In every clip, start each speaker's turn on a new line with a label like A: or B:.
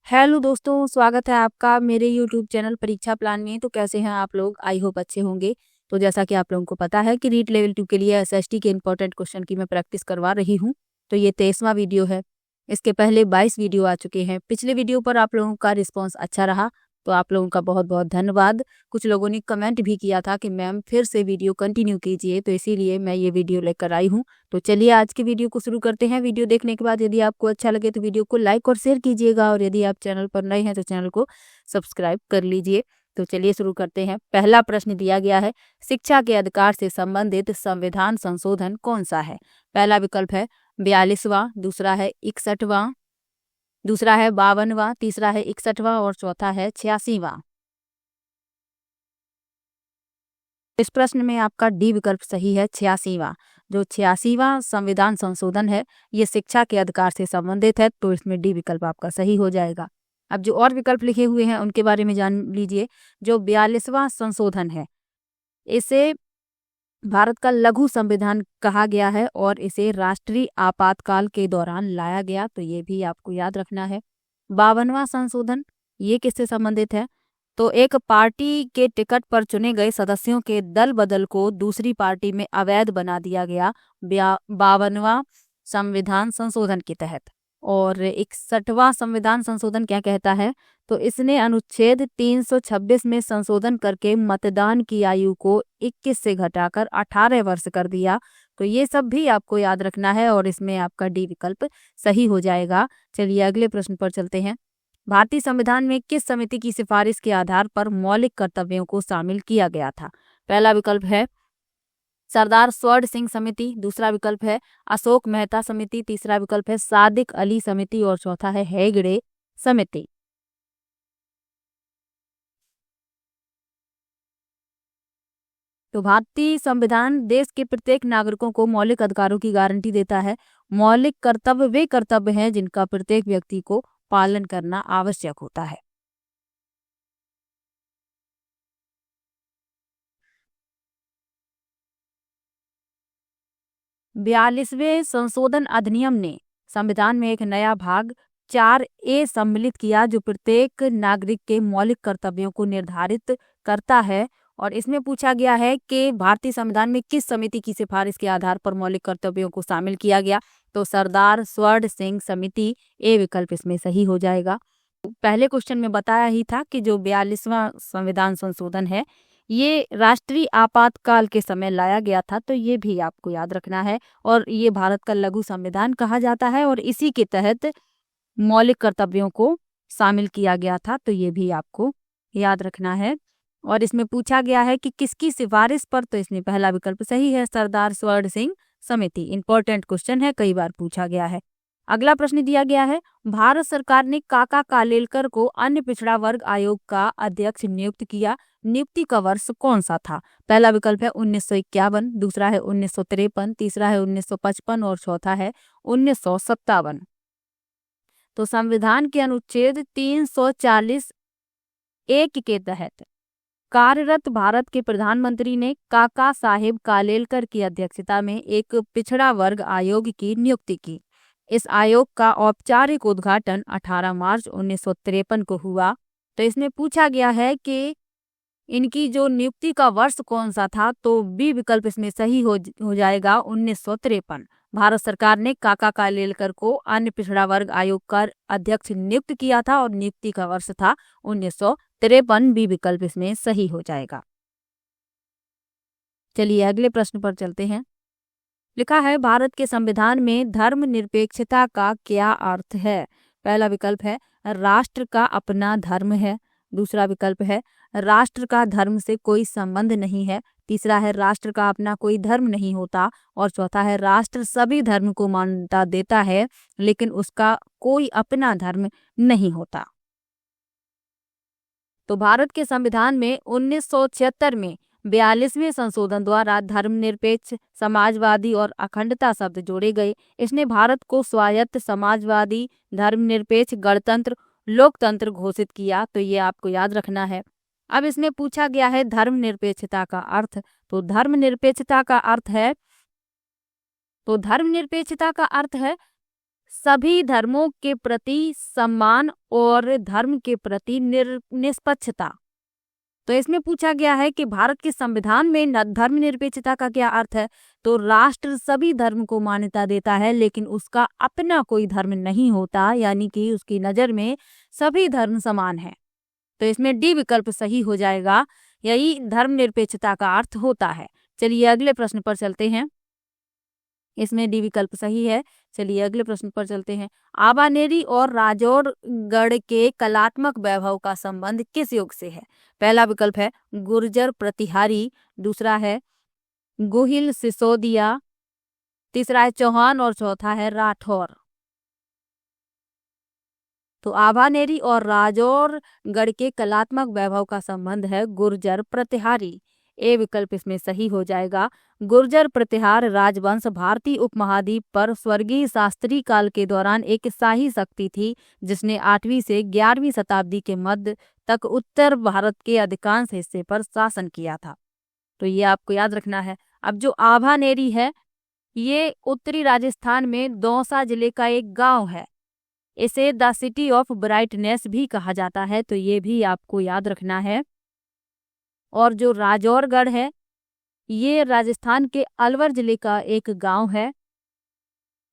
A: Hello दोस्तों, स्वागत है आपका मेरे यूट्यूब चैनल परीक्षा प्लान में। तो कैसे हैं आप लोग? आई होप अच्छे होंगे। तो जैसा कि आप लोगों को पता है कि रीट लेवल 2 के लिए एसएसटी के इंपॉर्टेंट क्वेश्चन की मैं प्रैक्टिस करवा रही हूं। तो ये 23वां वीडियो है। इसके पहले 22 वीडियो आ चुके हैं। पिछले वीडियो पर आप लोगों का रिस्पॉन्स अच्छा रहा, तो आप लोगों का बहुत बहुत धन्यवाद। कुछ लोगों ने कमेंट भी किया था कि मैम फिर से वीडियो कंटिन्यू कीजिए, तो इसीलिए मैं ये वीडियो लेकर आई हूँ। तो चलिए आज की वीडियो को शुरू करते हैं। वीडियो देखने के बाद यदि आपको अच्छा लगे तो वीडियो को लाइक और शेयर कीजिएगा, और यदि आप चैनल पर नए हैं तो चैनल को सब्सक्राइब कर लीजिए। तो चलिए शुरू करते हैं। पहला प्रश्न दिया गया है, शिक्षा के अधिकार से संबंधित संविधान संशोधन कौन सा है? पहला विकल्प है 42वां, दूसरा है 61वां, दूसरा है 52वां, तीसरा है 61वां और चौथा है 86वां। इस प्रश्न में आपका डी विकल्प सही है, 86वां। जो 86वां संविधान संशोधन है, ये शिक्षा के अधिकार से संबंधित है, तो इसमें डी विकल्प आपका सही हो जाएगा। अब जो और विकल्प लिखे हुए हैं उनके बारे में जान लीजिए। जो 42वां संशोधन है, इसे भारत का लघु संविधान कहा गया है और इसे राष्ट्रीय आपातकाल के दौरान लाया गया, तो ये भी आपको याद रखना है। 52वां संशोधन, ये किससे संबंधित है? तो एक पार्टी के टिकट पर चुने गए सदस्यों के दल बदल को दूसरी पार्टी में अवैध बना दिया गया 52वां संविधान संशोधन के तहत। और 61वां संविधान संशोधन क्या कहता है? तो इसने अनुच्छेद 326 में संशोधन करके मतदान की आयु को 21 से घटाकर 18 वर्ष कर दिया। तो ये सब भी आपको याद रखना है और इसमें आपका डी विकल्प सही हो जाएगा। चलिए अगले प्रश्न पर चलते हैं। भारतीय संविधान में किस समिति की सिफारिश के आधार पर मौलिक कर्तव्यों को शामिल किया गया था? पहला विकल्प है सरदार स्वर्ण सिंह समिति, दूसरा विकल्प है अशोक मेहता समिति, तीसरा विकल्प है सादिक अली समिति और चौथा है हेगड़े समिति। तो भारतीय संविधान देश के प्रत्येक नागरिकों को मौलिक अधिकारों की गारंटी देता है। मौलिक कर्तव्य वे कर्तव्य हैं जिनका प्रत्येक व्यक्ति को पालन करना आवश्यक होता है। बयालीसवें संशोधन अधिनियम ने संविधान में एक नया भाग 4A सम्मिलित किया, जो प्रत्येक नागरिक के मौलिक कर्तव्यों को निर्धारित करता है। और इसमें पूछा गया है कि भारतीय संविधान में किस समिति की सिफारिश के आधार पर मौलिक कर्तव्यों को शामिल किया गया? तो सरदार स्वर्ण सिंह समिति, ए विकल्प इसमें सही हो जाएगा। पहले क्वेश्चन में बताया ही था कि जो 42वां संविधान संशोधन है, ये राष्ट्रीय आपातकाल के समय लाया गया था, तो ये भी आपको याद रखना है। और ये भारत का लघु संविधान कहा जाता है और इसी के तहत मौलिक कर्तव्यों को शामिल किया गया था, तो ये भी आपको याद रखना है। और इसमें पूछा गया है कि किसकी सिफारिश पर, तो इसमें पहला विकल्प सही है, सरदार स्वर्ण सिंह समिति। इंपॉर्टेंट क्वेश्चन है, कई बार पूछा गया है। अगला प्रश्न दिया गया है, भारत सरकार ने काका कालेलकर को अन्य पिछड़ा वर्ग आयोग का अध्यक्ष नियुक्त किया। नियुक्ति का वर्ष कौन सा था? पहला विकल्प है 1951, दूसरा है 1953, तीसरा है 1955 और चौथा है 1957। तो संविधान के अनुच्छेद 340 एक के तहत कार्यरत भारत के प्रधानमंत्री ने काका साहेब कालेलकर की अध्यक्षता में एक पिछड़ा वर्ग आयोग की नियुक्ति की। इस आयोग का औपचारिक उद्घाटन 18 मार्च 1953 को हुआ। तो इसमें पूछा गया है कि इनकी जो नियुक्ति का वर्ष कौन सा था, तो बी विकल्प इसमें सही हो जाएगा, 1953। भारत सरकार ने काका कालेलकर को अन्य पिछड़ा वर्ग आयोग का अध्यक्ष नियुक्त किया था और नियुक्ति का वर्ष था 1953। बी विकल्प इसमें सही हो जाएगा। चलिए अगले प्रश्न पर चलते हैं। लिखा है, भारत के संविधान में धर्मनिरपेक्षता का क्या अर्थ है? पहला विकल्प है राष्ट्र का अपना धर्म है, दूसरा विकल्प है राष्ट्र का धर्म से कोई संबंध नहीं है, तीसरा है राष्ट्र का अपना कोई धर्म नहीं होता और चौथा है राष्ट्र सभी धर्म को मान्यता देता है लेकिन उसका कोई अपना धर्म नहीं होता। तो भारत के संविधान में 1976 में 42वें संशोधन द्वारा धर्मनिरपेक्ष, समाजवादी और अखंडता शब्द जोड़े गए। इसने भारत को स्वायत्त, समाजवादी, धर्मनिरपेक्ष, गणतंत्र, लोकतंत्र घोषित किया। तो ये आपको याद रखना है। अब इसमें पूछा गया है धर्मनिरपेक्षता का अर्थ। तो धर्मनिरपेक्षता का अर्थ है सभी धर्मों के प्रति सम्मान और धर्म के प्रति निष्पक्षता। तो इसमें पूछा गया है कि भारत के संविधान में धर्मनिरपेक्षता का क्या अर्थ है। तो राष्ट्र सभी धर्म को मान्यता देता है, लेकिन उसका अपना कोई धर्म नहीं होता, यानी कि उसकी नज़र में सभी धर्म समान है। तो इसमें डी विकल्प सही हो जाएगा, यही धर्मनिरपेक्षता का अर्थ होता है। चलिए अगले प्रश्न पर चलते हैं। इसमें डी विकल्प सही है। चलिए अगले प्रश्न पर चलते हैं। आबानेरी और राजौरगढ़ के कलात्मक वैभव का संबंध किस युग से है। पहला विकल्प है गुर्जर प्रतिहारी, दूसरा है गोहिल सिसोदिया, तीसरा है चौहान और चौथा है राठौर। तो आभानेरी और राजौरगढ़ के कलात्मक वैभव का संबंध है गुर्जर प्रतिहारी। ए विकल्प इसमें सही हो जाएगा। गुर्जर प्रतिहार राजवंश भारतीय उपमहाद्वीप पर स्वर्गीय शास्त्री काल के दौरान एक शाही शक्ति थी, जिसने 8वीं से 11वीं शताब्दी के मध्य तक उत्तर भारत के अधिकांश हिस्से पर शासन किया था। तो ये आपको याद रखना है। अब जो आभानेरी है, ये उत्तरी राजस्थान में दौसा जिले का एक गांव है। इसे द सिटी ऑफ ब्राइटनेस भी कहा जाता है, तो ये भी आपको याद रखना है। और जो राजौरगढ़ है, ये राजस्थान के अलवर जिले का एक गांव है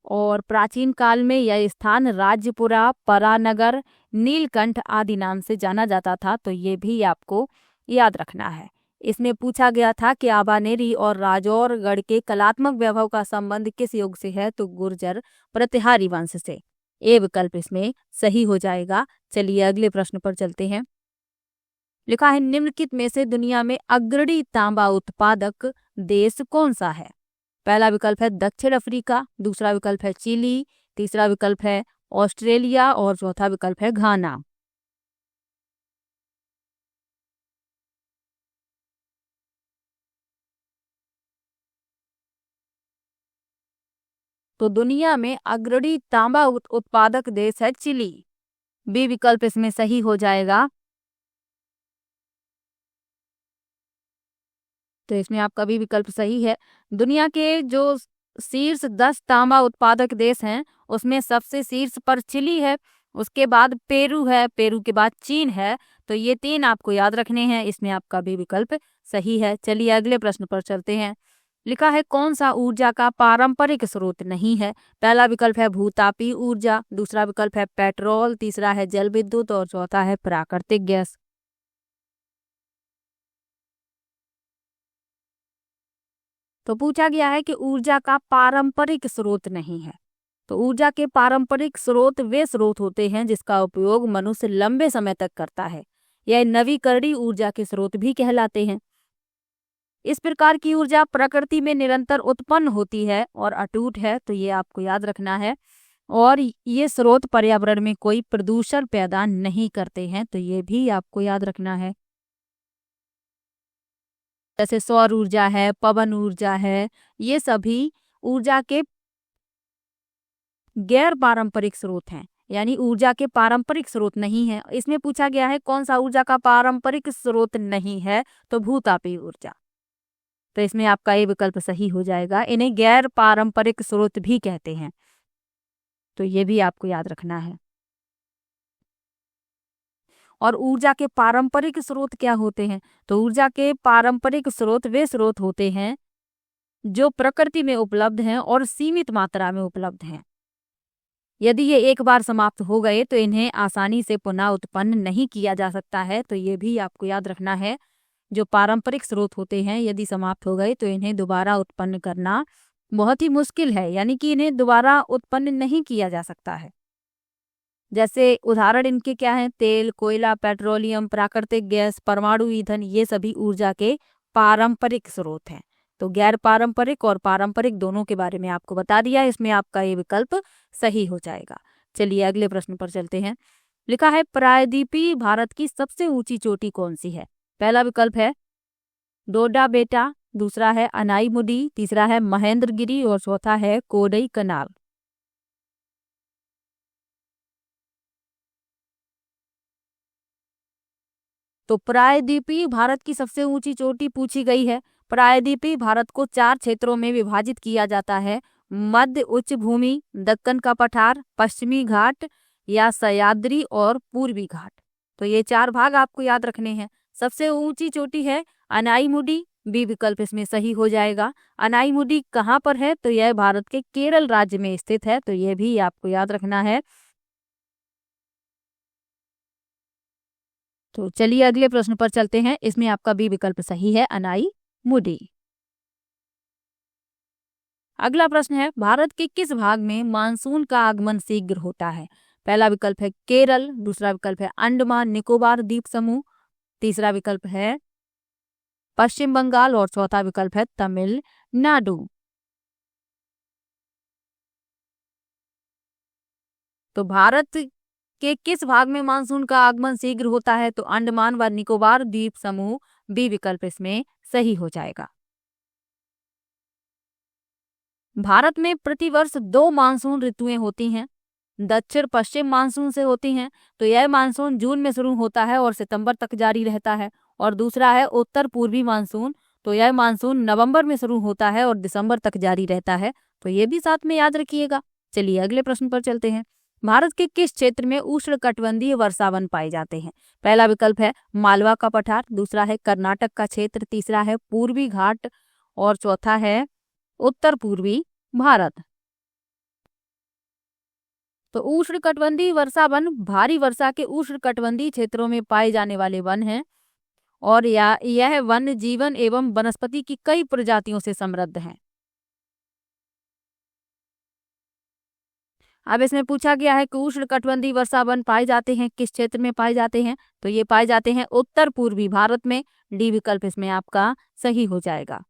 A: और प्राचीन काल में यह स्थान राज्यपुरा, परानगर, नीलकंठ आदि नाम से जाना जाता था। तो ये भी आपको याद रखना है। इसमें पूछा गया था कि आबानेरी और राजौरगढ़ के कलात्मक वैभव का संबंध किस युग से है। तो गुर्जर प्रतिहारी वंश से। ए विकल्प इसमें सही हो जाएगा। चलिए अगले प्रश्न पर चलते हैं। लिखा है निम्नलिखित में से दुनिया में अग्रणी तांबा उत्पादक देश कौन सा है। पहला विकल्प है दक्षिण अफ्रीका, दूसरा विकल्प है चिली, तीसरा विकल्प है ऑस्ट्रेलिया और चौथा विकल्प है घाना। तो दुनिया में अग्रणी तांबा उत्पादक देश है चिली। बी विकल्प इसमें सही हो जाएगा। तो इसमें आपका भी विकल्प सही है। दुनिया के जो शीर्ष 10 तांबा उत्पादक देश हैं, उसमें सबसे शीर्ष पर चिली है, उसके बाद पेरू है, पेरू के बाद चीन है। तो ये 3 आपको याद रखने हैं। इसमें आपका भी विकल्प सही है। चलिए अगले प्रश्न पर चलते हैं। लिखा है कौन सा ऊर्जा का पारंपरिक स्रोत नहीं है। पहला विकल्प है भूतापी ऊर्जा, दूसरा विकल्प है पेट्रोल, तीसरा है जल विद्युत और चौथा है प्राकृतिक गैस। तो पूछा गया है कि ऊर्जा का पारंपरिक स्रोत नहीं है। तो ऊर्जा के पारंपरिक स्रोत वे स्रोत होते हैं जिसका उपयोग मनुष्य लंबे समय तक करता है। यह नवीकरणीय ऊर्जा के स्रोत भी कहलाते हैं। इस प्रकार की ऊर्जा प्रकृति में निरंतर उत्पन्न होती है और अटूट है। तो ये आपको याद रखना है। और ये स्रोत पर्यावरण में कोई प्रदूषण पैदा नहीं करते हैं। तो ये भी आपको याद रखना है। जैसे सौर ऊर्जा है, पवन ऊर्जा है, ये सभी ऊर्जा के गैर पारंपरिक स्रोत हैं, यानी ऊर्जा के पारंपरिक स्रोत नहीं है। इसमें पूछा गया है कौन सा ऊर्जा का पारंपरिक स्रोत नहीं है। तो भूतापी ऊर्जा। तो इसमें आपका ये विकल्प सही हो जाएगा। इन्हें गैर पारंपरिक स्रोत भी कहते हैं। तो ये भी आपको याद रखना है। और ऊर्जा के पारंपरिक स्रोत क्या होते हैं। तो ऊर्जा के पारंपरिक स्रोत वे स्रोत होते हैं जो प्रकृति में उपलब्ध हैं और सीमित मात्रा में उपलब्ध हैं। यदि ये एक बार समाप्त हो गए तो इन्हें आसानी से पुनः उत्पन्न नहीं किया जा सकता है। तो ये भी आपको याद रखना है। जो पारंपरिक स्रोत होते हैं यदि समाप्त हो गए तो इन्हें दोबारा उत्पन्न करना बहुत ही मुश्किल है, यानी कि इन्हें दोबारा उत्पन्न नहीं किया जा सकता है। जैसे उदाहरण इनके क्या हैं, तेल, कोयला, पेट्रोलियम, प्राकृतिक गैस, परमाणु ईंधन, ये सभी ऊर्जा के पारंपरिक स्रोत हैं। तो गैर पारंपरिक और पारंपरिक दोनों के बारे में आपको बता दिया। इसमें आपका ये विकल्प सही हो जाएगा। चलिए अगले प्रश्न पर चलते हैं। लिखा है प्रायद्वीपीय भारत की सबसे ऊंची चोटी कौन सी है। पहला विकल्प है डोडा बेटा, दूसरा है अनाईमुडी, तीसरा है महेंद्रगिरी और चौथा है कोडई कनाल। तो प्रायद्वीपीय भारत की सबसे ऊंची चोटी पूछी गई है। प्रायद्वीपीय भारत को 4 क्षेत्रों में विभाजित किया जाता है। मध्य उच्च भूमि, दक्कन का पठार, पश्चिमी घाट या सह्याद्री और पूर्वी घाट। तो ये 4 भाग आपको याद रखने हैं। सबसे ऊंची चोटी है अनाईमुडी, बी विकल्प इसमें सही हो जाएगा। अनाईमुडी कहाँ पर है? तो यह भारत के केरल राज्य में स्थित है, तो यह भी आपको याद रखना है। तो चलिए अगले प्रश्न पर चलते हैं। इसमें आपका बी विकल्प सही है, अनाईमुडी। अगला प्रश्न है, भारत के किस भाग में मानसून का आगमन शीघ्र होता है? पहला विकल्प है केरल, दूसरा विकल्प है अंडमान निकोबार द्वीप समूह, तीसरा विकल्प है पश्चिम बंगाल और चौथा विकल्प है तमिलनाडु। तो भारत के किस भाग में मानसून का आगमन शीघ्र होता है? तो अंडमान व निकोबार द्वीप समूह, बी विकल्प इसमें सही हो जाएगा। भारत में प्रतिवर्ष 2 मानसून ऋतुएं होती हैं। दक्षिण पश्चिम मानसून से होती हैं। तो यह मानसून जून में शुरू होता है और सितंबर तक जारी रहता है। और दूसरा है उत्तर पूर्वी मानसून, तो यह मानसून नवंबर में शुरू होता है और दिसंबर तक जारी रहता है। तो ये भी साथ में याद रखिएगा। चलिए अगले प्रश्न पर चलते हैं। भारत के किस क्षेत्र में उष्णकटिबंधीय वर्षावन पाए जाते हैं? पहला विकल्प है मालवा का पठार, दूसरा है कर्नाटक का क्षेत्र, तीसरा है पूर्वी घाट और चौथा है उत्तर पूर्वी भारत। तो उष्णकटिबंधीय वर्षा वन भारी वर्षा के उष्णकटिबंधीय क्षेत्रों में पाए जाने वाले वन हैं और यह वन जीवन एवं वनस्पति की कई प्रजातियों से समृद्ध हैं। अब इसमें पूछा गया है कि उष्णकटिबंधीय वर्षा वन पाए जाते हैं किस क्षेत्र में पाए जाते हैं? तो ये पाए जाते हैं उत्तर पूर्वी भारत में, डी विकल्प इसमें आपका सही हो जाएगा।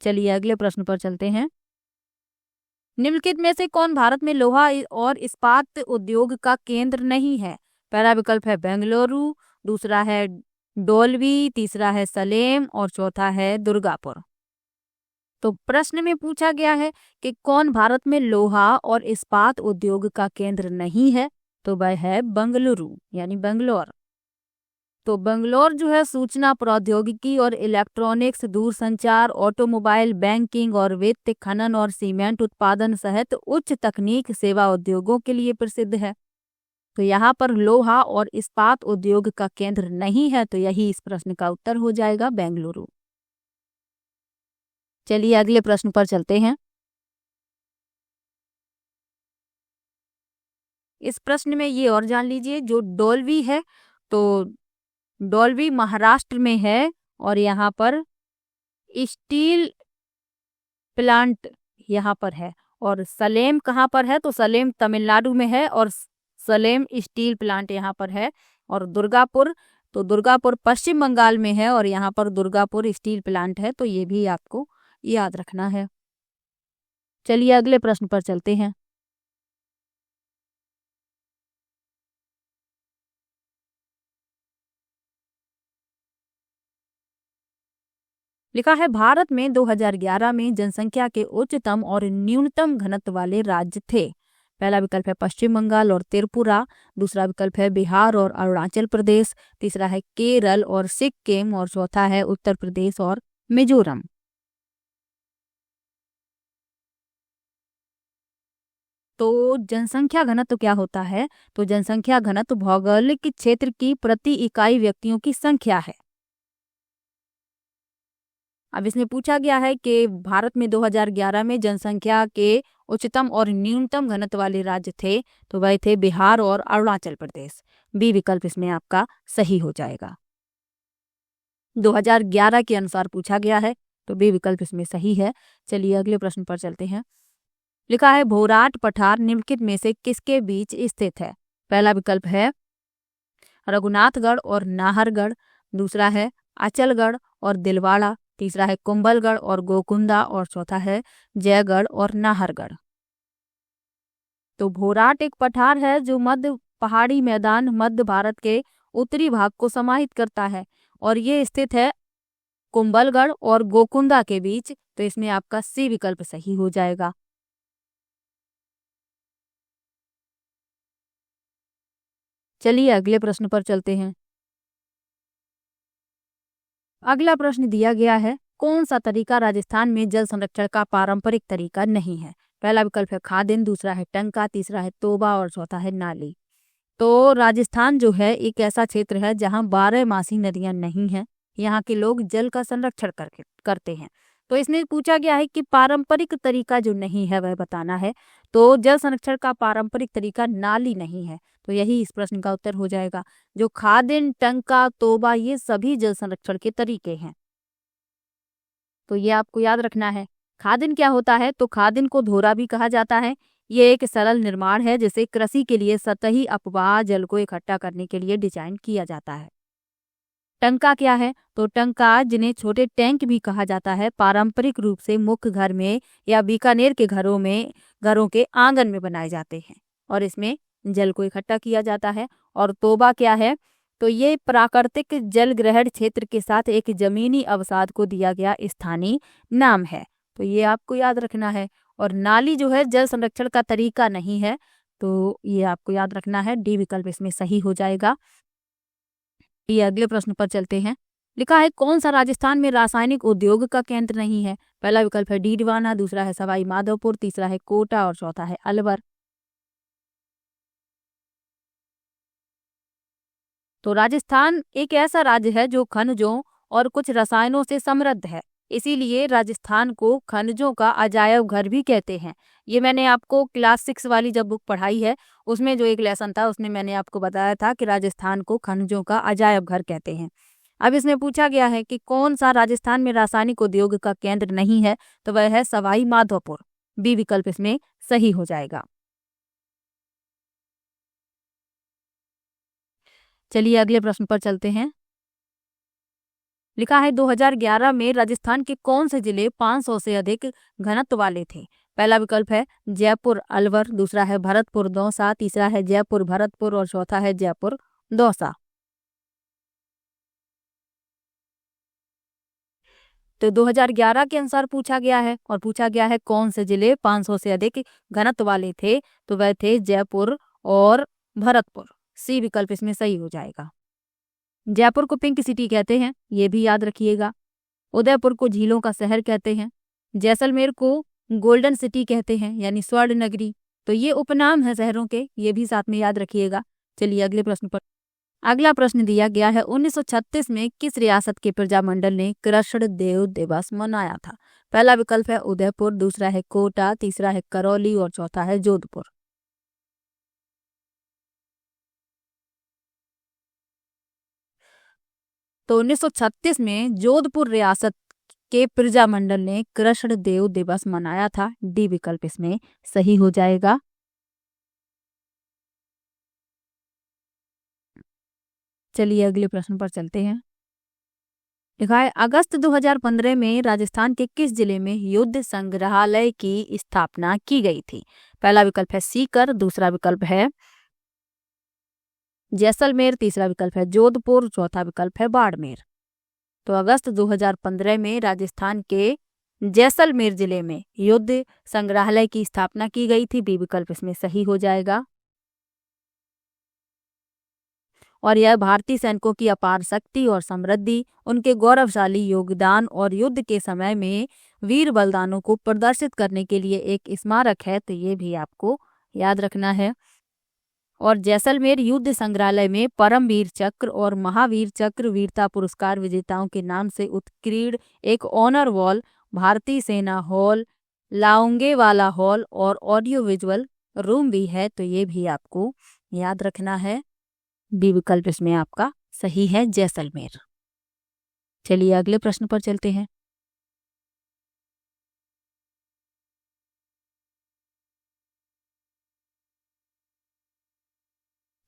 A: चलिए अगले प्रश्न पर चलते हैं। निम्नलिखित में से कौन भारत में लोहा और इस्पात उद्योग का केंद्र नहीं है? पहला विकल्प है बेंगलुरु, दूसरा है डोलवी, तीसरा है सलेम और चौथा है दुर्गापुर। तो प्रश्न में पूछा गया है कि कौन भारत में लोहा और इस्पात उद्योग का केंद्र नहीं है? तो वह है बेंगलुरु यानी बेंगलोर। तो बेंगलोर जो है सूचना प्रौद्योगिकी और इलेक्ट्रॉनिक्स, दूरसंचार, ऑटोमोबाइल, बैंकिंग और वित्त, खनन और सीमेंट उत्पादन सहित उच्च तकनीक सेवा उद्योगों के लिए प्रसिद्ध है। तो यहाँ पर लोहा और इस्पात उद्योग का केंद्र नहीं है, तो यही इस प्रश्न का उत्तर हो जाएगा बेंगलुरु। चलिए अगले प्रश्न पर चलते हैं। इस प्रश्न में ये और जान लीजिए, जो डोलवी है तो डोलवी महाराष्ट्र में है और यहाँ पर स्टील प्लांट यहाँ पर है। और सलेम कहाँ पर है? तो सलेम तमिलनाडु में है और सलेम स्टील प्लांट यहाँ पर है। और दुर्गापुर, तो दुर्गापुर पश्चिम बंगाल में है और यहाँ पर दुर्गापुर स्टील प्लांट है। तो ये भी आपको याद रखना है। चलिए अगले प्रश्न पर चलते हैं। लिखा है भारत में 2011 में जनसंख्या के उच्चतम और न्यूनतम घनत्व वाले राज्य थे। पहला विकल्प है पश्चिम बंगाल और त्रिपुरा, दूसरा विकल्प है बिहार और अरुणाचल प्रदेश, तीसरा है केरल और सिक्किम और चौथा है उत्तर प्रदेश और मिजोरम। तो जनसंख्या घनत्व क्या होता है? तो जनसंख्या घनत्व भौगोलिक क्षेत्र की प्रति इकाई व्यक्तियों की संख्या है। अब इसमें पूछा गया है कि भारत में 2011 में जनसंख्या के उच्चतम और न्यूनतम घनत्व वाले राज्य थे, तो वह थे बिहार और अरुणाचल प्रदेश। बी विकल्प इसमें आपका सही हो जाएगा। 2011 के अनुसार पूछा गया है, तो बी विकल्प इसमें सही है। चलिए अगले प्रश्न पर चलते हैं। लिखा है भोराट पठार निम्नलिखित में से किसके बीच स्थित है? पहला विकल्प है रघुनाथगढ़ और नाहरगढ़, दूसरा है अचलगढ़ और दिलवाड़ा, तीसरा है कुंभलगढ़ और गोकुंदा और चौथा है जयगढ़ और नाहरगढ़। तो भोराट एक पठार है जो मध्य पहाड़ी मैदान मध्य भारत के उत्तरी भाग को समाहित करता है और ये स्थित है कुंभलगढ़ और गोकुंदा के बीच। तो इसमें आपका सी विकल्प सही हो जाएगा। चलिए अगले प्रश्न पर चलते हैं। अगला प्रश्न दिया गया है, कौन सा तरीका राजस्थान में जल संरक्षण का पारंपरिक तरीका नहीं है? पहला विकल्प है खादिन, दूसरा है टंका, तीसरा है तोबा और चौथा है नाली। तो राजस्थान जो है एक ऐसा क्षेत्र है जहाँ 12 मासी नदियां नहीं हैं। यहाँ के लोग जल का संरक्षण करते हैं। तो इसमें पूछा गया है कि पारंपरिक तरीका जो नहीं है वह बताना है। तो जल संरक्षण का पारंपरिक तरीका नाली नहीं है, तो यही इस प्रश्न का उत्तर हो जाएगा। जो खादिन, टंका, तोबा ये सभी जल संरक्षण के तरीके हैं, तो ये आपको याद रखना है। खादिन क्या होता है? तो खादिन को धोरा भी कहा जाता है। ये एक सरल निर्माण है जिसे कृषि के लिए सतही अपवाह जल को इकट्ठा करने के लिए डिजाइन किया जाता है। टंका क्या है? तो टंका, जिन्हें छोटे टैंक भी कहा जाता है, पारंपरिक रूप से मुख्य घर में या बीकानेर के घरों के आंगन में बनाए जाते हैं और इसमें जल को इकट्ठा किया जाता है। और तोबा क्या है? तो ये प्राकृतिक जल ग्रहण क्षेत्र के साथ एक जमीनी अवसाद को दिया गया स्थानीय नाम है, तो ये आपको याद रखना है। और नाली जो है जल संरक्षण का तरीका नहीं है, तो ये आपको याद रखना है। डी विकल्प इसमें सही हो जाएगा। ये अगले प्रश्न पर चलते हैं। लिखा है कौन सा राजस्थान में रासायनिक उद्योग का केंद्र नहीं है? पहला विकल्प है डीडवाना, दूसरा है सवाई माधोपुर, तीसरा है कोटा और चौथा है अलवर। तो राजस्थान एक ऐसा राज्य है जो खनिजों और कुछ रसायनों से समृद्ध है, इसीलिए राजस्थान को खनिजों का अजायब घर भी कहते हैं। ये मैंने आपको क्लास 6 वाली जब बुक पढ़ाई है उसमें जो एक लेसन था उसमें मैंने आपको बताया था कि राजस्थान को खनिजों का अजायब घर कहते हैं। अब इसमें पूछा गया है कि कौन सा राजस्थान में रासायनिक उद्योग का केंद्र नहीं है? तो वह है सवाई माधोपुर। बी विकल्प इसमें सही हो जाएगा। चलिए अगले प्रश्न पर चलते हैं। लिखा है 2011 में राजस्थान के कौन से जिले 500 से अधिक घनत्व वाले थे? पहला विकल्प है जयपुर अलवर, दूसरा है भरतपुर दौसा, तीसरा है जयपुर भरतपुर और चौथा है जयपुर दौसा। तो 2011 के अनुसार पूछा गया है और पूछा गया है कौन से जिले 500 से अधिक घनत्व वाले थे? तो वह थे जयपुर और भरतपुर। सी विकल्प इसमें सही हो जाएगा। जयपुर को पिंक सिटी कहते हैं, ये भी याद रखिएगा। उदयपुर को झीलों का शहर कहते हैं। जैसलमेर को गोल्डन सिटी कहते हैं यानी स्वर्ण नगरी। तो ये उपनाम है शहरों के, ये भी साथ में याद रखिएगा। चलिए अगले प्रश्न पर। अगला प्रश्न दिया गया है 1936 में किस रियासत के प्रजामंडल ने कृष्ण देव दिवस मनाया था? पहला विकल्प है उदयपुर, दूसरा है कोटा, तीसरा है करौली और चौथा है जोधपुर। तो 1936 में जोधपुर रियासत के प्रजामंडल ने कृष्ण देव दिवस मनाया था। डी विकल्प इसमें सही हो जाएगा। चलिए अगले प्रश्न पर चलते हैं। लिखा है अगस्त 2015 में राजस्थान के किस जिले में युद्ध संग्रहालय की स्थापना की गई थी? पहला विकल्प है सीकर, दूसरा विकल्प है जैसलमेर, तीसरा विकल्प है जोधपुर, चौथा विकल्प है बाड़मेर। तो अगस्त 2015 में राजस्थान के जैसलमेर जिले में युद्ध संग्रहालय की स्थापना की गई थी। बी विकल्प इसमें सही हो जाएगा। और यह भारतीय सैनिकों की अपार शक्ति और समृद्धि, उनके गौरवशाली योगदान और युद्ध के समय में वीर बलिदानों को प्रदर्शित करने के लिए एक स्मारक है, तो ये भी आपको याद रखना है। और जैसलमेर युद्ध संग्रहालय में परमवीर चक्र और महावीर चक्र वीरता पुरस्कार विजेताओं के नाम से उत्कीर्ण एक ऑनर वॉल, भारतीय सेना हॉल, लाओंगेवाला हॉल और ऑडियो विजुअल रूम भी है, तो ये भी आपको याद रखना है। बी विकल्प इसमें आपका सही है, जैसलमेर। चलिए अगले प्रश्न पर चलते हैं।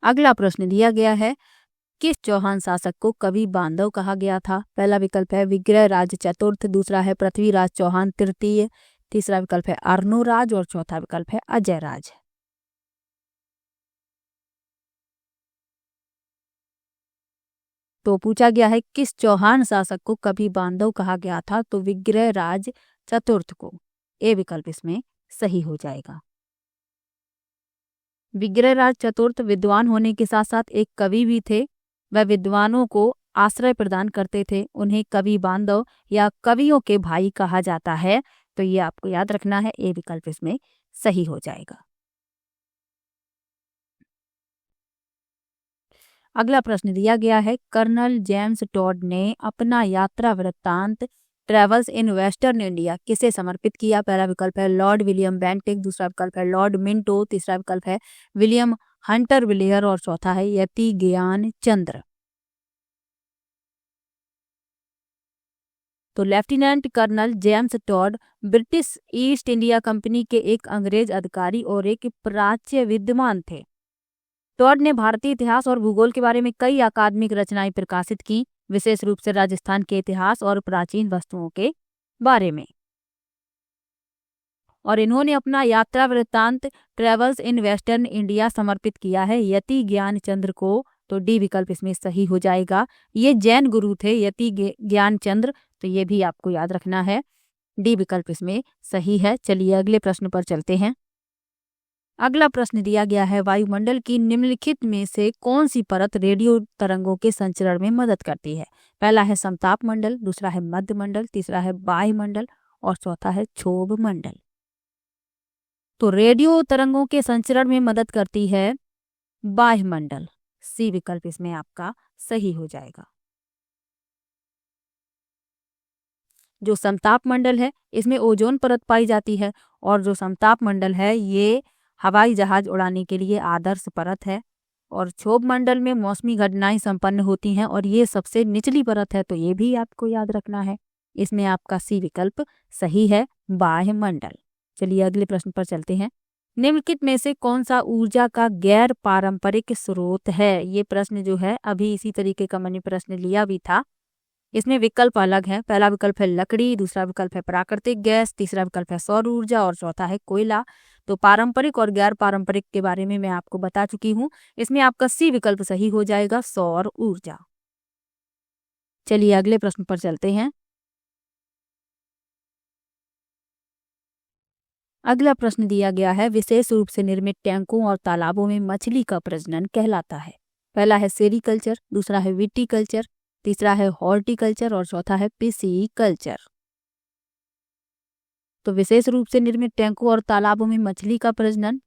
A: अगला प्रश्न दिया गया है किस चौहान शासक को कवि बांधव कहा गया था? पहला विकल्प है विग्रह राज चतुर्थ, दूसरा है पृथ्वीराज चौहान तृतीय, तीसरा विकल्प है अर्णोराज और चौथा विकल्प है अजय राज। तो पूछा गया है किस चौहान शासक को कवि बांधव कहा गया था? तो विग्रह राज चतुर्थ को। ए विकल्प इसमें सही हो जाएगा। विग्रह राज चतुर्थ विद्वान होने के साथ साथ एक कवि भी थे। वह विद्वानों को आश्रय प्रदान करते थे उन्हें कवि बांधव या कवियों के भाई कहा जाता है। तो ये आपको याद रखना है, ए विकल्प इसमें सही हो जाएगा। अगला प्रश्न दिया गया है, कर्नल जेम्स टॉड ने अपना यात्रा वृत्तांत ट्रेवल्स इन वेस्टर्न इंडिया किसे समर्पित किया? पहला विकल्प है लॉर्ड विलियम बेंटिक, दूसरा विकल्प है लॉर्ड मिंटो, तीसरा विकल्प है विलियम हंटर विलियर और चौथा है यति ज्ञान चंद्र। तो lieutenant colonel James Tod British East India Company के एक अंग्रेज अधिकारी और एक प्राच्य विद्वान थे। टॉड ने भारतीय इतिहास और भूगोल के बारे में कई अकादमिक रचनाएं प्रकाशित की, विशेष रूप से राजस्थान के इतिहास और प्राचीन वस्तुओं के बारे में। और इन्होंने अपना यात्रा वृत्तांत ट्रेवल्स इन वेस्टर्न इंडिया समर्पित किया है यति ज्ञान चंद्र को। तो डी विकल्प इसमें सही हो जाएगा। ये जैन गुरु थे यति ज्ञान चंद्र, तो ये भी आपको याद रखना है, डी विकल्प इसमें सही है। चलिए अगले प्रश्न पर चलते हैं। अगला प्रश्न दिया गया है, वायुमंडल की निम्नलिखित में से कौन सी परत रेडियो तरंगों के संचरण में मदद करती है? पहला है समताप मंडल, दूसरा है मध्य मंडल, तीसरा है बाह्य मंडल और चौथा है क्षोभ मंडल। तो रेडियो तरंगों के संचरण में मदद करती है बाह्य मंडल, सी विकल्प इसमें आपका सही हो जाएगा। जो समताप मंडल है इसमें ओजोन परत पाई जाती है और जो समताप मंडल है ये हवाई जहाज उड़ाने के लिए आदर्श परत है। और क्षोभ मंडल में मौसमी घटनाएं संपन्न होती हैं और ये सबसे निचली परत है, तो ये भी आपको याद रखना है। इसमें आपका सी विकल्प सही है, बाह्य मंडल। चलिए अगले प्रश्न पर चलते हैं। निम्नलिखित में से कौन सा ऊर्जा का गैर पारंपरिक स्रोत है? ये प्रश्न जो है अभी इसी तरीके का मैंने प्रश्न लिया भी था। इसमें विकल्प अलग है। पहला विकल्प है लकड़ी, दूसरा विकल्प है प्राकृतिक गैस, तीसरा विकल्प है सौर ऊर्जा और चौथा है कोयला। तो पारंपरिक और गैर पारंपरिक के बारे में मैं आपको बता चुकी हूँ। इसमें आपका सी विकल्प सही हो जाएगा, सौर ऊर्जा। चलिए अगले प्रश्न पर चलते हैं। अगला प्रश्न दिया गया है, विशेष रूप से निर्मित टैंकों और तालाबों में मछली का प्रजनन कहलाता है? पहला है सेरीकल्चर, दूसरा है विटीकल्चर, तीसरा है हॉर्टिकल्चर और चौथा है पिसीकल्चर। तो विशेष रूप से निर्मित टैंकों और तालाबों में मछली का प्रजनन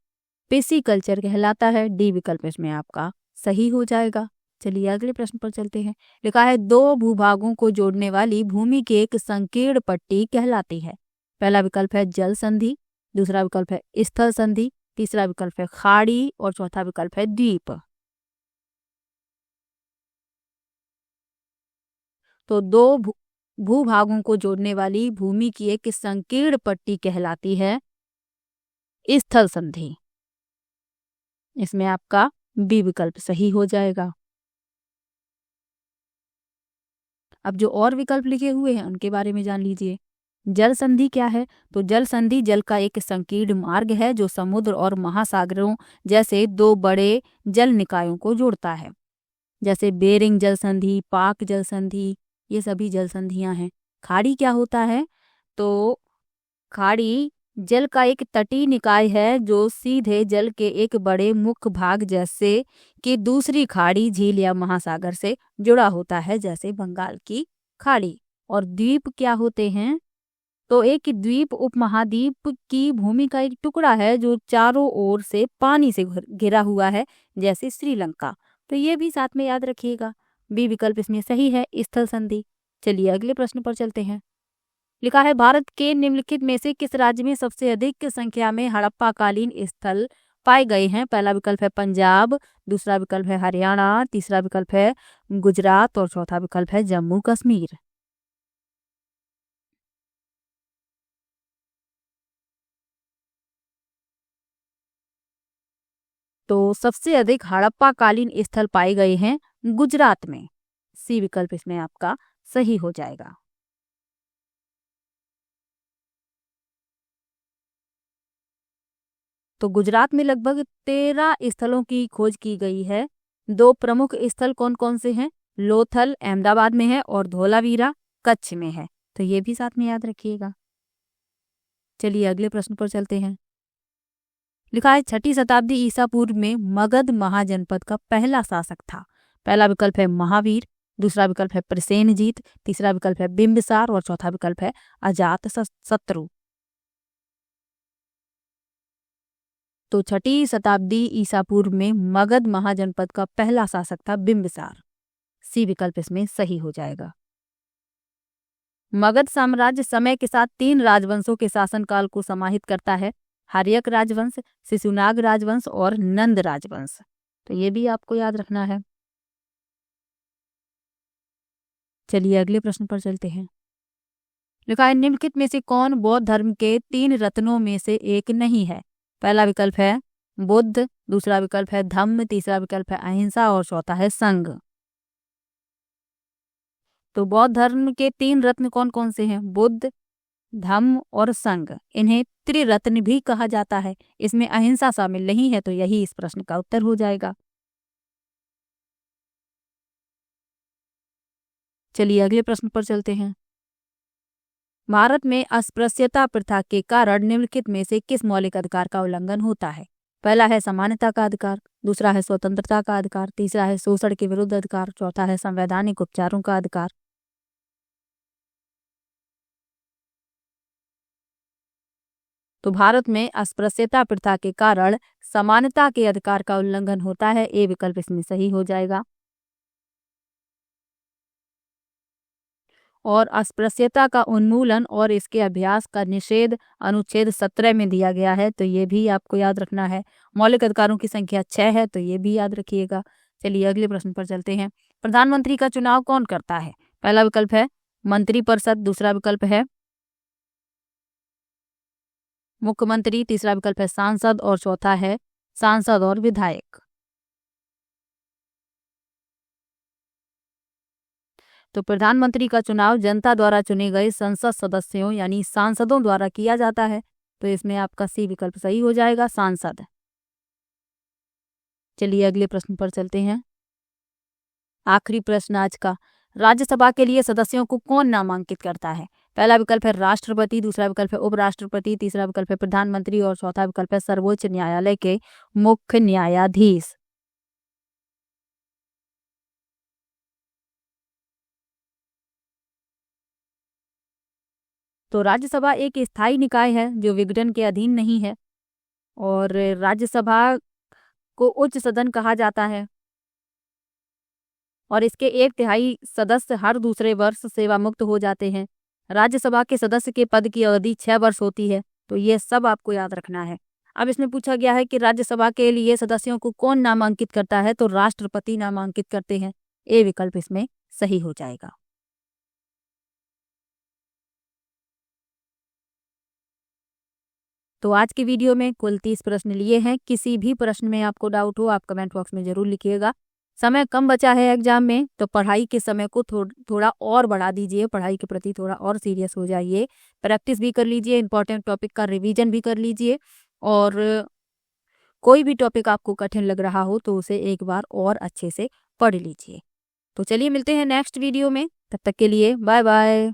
A: पिसीकल्चर कहलाता है, डी विकल्प इसमें आपका सही हो जाएगा। चलिए अगले प्रश्न पर चलते हैं। लिखा है, दो भूभागों को जोड़ने वाली भूमि की एक संकीर्ण पट्टी कहलाती है? पहला विकल्प है जल संधि, दूसरा विकल्प है स्थल संधि, तीसरा विकल्प है खाड़ी और चौथा विकल्प है द्वीप। तो दो भूभागों को जोड़ने वाली भूमि की एक संकीर्ण पट्टी कहलाती है स्थल संधि। इसमें आपका बी विकल्प सही हो जाएगा। अब जो और विकल्प लिखे हुए हैं उनके बारे में जान लीजिए। जल संधि क्या है? तो जल संधि जल का एक संकीर्ण मार्ग है जो समुद्र और महासागरों जैसे दो बड़े जल निकायों को जोड़ता है, जैसे बेरिंग जल संधि, पाक जल संधि, ये सभी जल संधियां हैं। खाड़ी क्या होता है? तो खाड़ी जल का एक तटीय निकाय है जो सीधे जल के एक बड़े मुख्य भाग जैसे कि दूसरी खाड़ी, झील या महासागर से जुड़ा होता है, जैसे बंगाल की खाड़ी। और द्वीप क्या होते हैं? तो एक द्वीप उपमहाद्वीप की भूमि का एक टुकड़ा है जो चारों ओर से पानी से घिरा हुआ है, जैसे श्रीलंका। तो ये भी साथ में याद रखिएगा, बी विकल्प इसमें सही है, स्थल संधि। चलिए अगले प्रश्न पर चलते हैं। लिखा है, भारत के निम्नलिखित में से किस राज्य में सबसे अधिक संख्या में हड़प्पा कालीन स्थल पाए गए हैं? पहला विकल्प है पंजाब, दूसरा विकल्प है हरियाणा, तीसरा विकल्प है गुजरात और चौथा विकल्प है जम्मू कश्मीर। तो सबसे अधिक हड़प्पा कालीन स्थल पाए गए हैं गुजरात में, सी विकल्प इसमें आपका सही हो जाएगा। तो गुजरात में लगभग 13 स्थलों की खोज की गई है। दो प्रमुख स्थल कौन कौन से हैं? लोथल अहमदाबाद में है और धोलावीरा कच्छ में है। तो ये भी साथ में याद रखिएगा। चलिए अगले प्रश्न पर चलते हैं। लिखा है, 6ठी शताब्दी ईसा पूर्व में मगध महाजनपद का पहला शासक था? पहला विकल्प है महावीर, दूसरा विकल्प है प्रसेनजीत, तीसरा विकल्प है बिंबिसार और चौथा विकल्प है अजातशत्रु। तो 6ठी शताब्दी ईसा पूर्व में मगध महाजनपद का पहला शासक था बिंबिसार। सी विकल्प इसमें सही हो जाएगा। मगध साम्राज्य समय के साथ 3 राजवंशों के शासनकाल को समाहित करता है, हर्यक राजवंश, शिशुनाग राजवंश और नंद राजवंश। तो ये भी आपको याद रखना है। चलिए अगले प्रश्न पर चलते हैं। लिखा है निम्नलिखित में से कौन बौद्ध धर्म के 3 रत्नों में से एक नहीं है। पहला विकल्प है बुद्ध, दूसरा विकल्प है धम्म, तीसरा विकल्प है अहिंसा और चौथा है संघ। तो बौद्ध धर्म के 3 रत्न कौन कौन से हैं? बुद्ध, धम्म और संघ। इन्हें त्रिरत्न भी कहा जाता है। इसमें अहिंसा शामिल नहीं है, तो यही इस प्रश्न का उत्तर हो जाएगा। चलिए अगले प्रश्न पर चलते हैं। भारत में अस्पृश्यता प्रथा के कारण निम्नलिखित में से किस मौलिक अधिकार का उल्लंघन होता है? पहला है समानता का अधिकार, दूसरा है स्वतंत्रता का अधिकार, तीसरा है शोषण के विरुद्ध अधिकार, चौथा है संवैधानिक उपचारों का अधिकार। तो भारत में अस्पृश्यता प्रथा के कारण समानता के अधिकार का उल्लंघन होता है। ए विकल्प इसमें सही हो जाएगा। और अस्पृश्यता का उन्मूलन और इसके अभ्यास का निषेध अनुच्छेद 17 में दिया गया है, तो ये भी आपको याद रखना है। मौलिक अधिकारों की संख्या 6 है, तो ये भी याद रखिएगा। चलिए अगले प्रश्न पर चलते हैं। प्रधानमंत्री का चुनाव कौन करता है? पहला विकल्प है मंत्रिपरिषद, दूसरा विकल्प है मुख्यमंत्री, तीसरा विकल्प है सांसद और चौथा है सांसद और विधायक। तो प्रधानमंत्री का चुनाव जनता द्वारा चुने गए संसद सदस्यों यानी सांसदों द्वारा किया जाता है, तो इसमें आपका सी विकल्प सही हो जाएगा, सांसद। चलिए अगले प्रश्न पर चलते हैं। आखिरी प्रश्न आज का। राज्यसभा के लिए सदस्यों को कौन नामांकित करता है? पहला विकल्प है राष्ट्रपति, दूसरा विकल्प है उपराष्ट्रपति, तीसरा विकल्प है प्रधानमंत्री और चौथा विकल्प है सर्वोच्च न्यायालय के मुख्य न्यायाधीश। तो राज्यसभा एक स्थायी निकाय है जो विघटन के अधीन नहीं है, और राज्यसभा को उच्च सदन कहा जाता है, और इसके 1/3 सदस्य हर दूसरे वर्ष सेवा मुक्त हो जाते हैं। राज्यसभा के सदस्य के पद की अवधि 6 वर्ष होती है, तो ये सब आपको याद रखना है। अब इसमें पूछा गया है कि राज्यसभा के लिए सदस्यों को कौन नामांकित करता है, तो राष्ट्रपति नामांकित करते हैं। ए विकल्प इसमें सही हो जाएगा। तो आज की वीडियो में कुल 30 प्रश्न लिए हैं। किसी भी प्रश्न में आपको डाउट हो, आप कमेंट बॉक्स में जरूर लिखिएगा। समय कम बचा है एग्जाम में, तो पढ़ाई के समय को थोड़ा और बढ़ा दीजिए, पढ़ाई के प्रति थोड़ा और सीरियस हो जाइए, प्रैक्टिस भी कर लीजिए, इंपॉर्टेंट टॉपिक का रिवीजन भी कर लीजिए, और कोई भी टॉपिक आपको कठिन लग रहा हो तो उसे एक बार और अच्छे से पढ़ लीजिए। तो चलिए मिलते हैं नेक्स्ट वीडियो में, तब तक के लिए बाय बाय।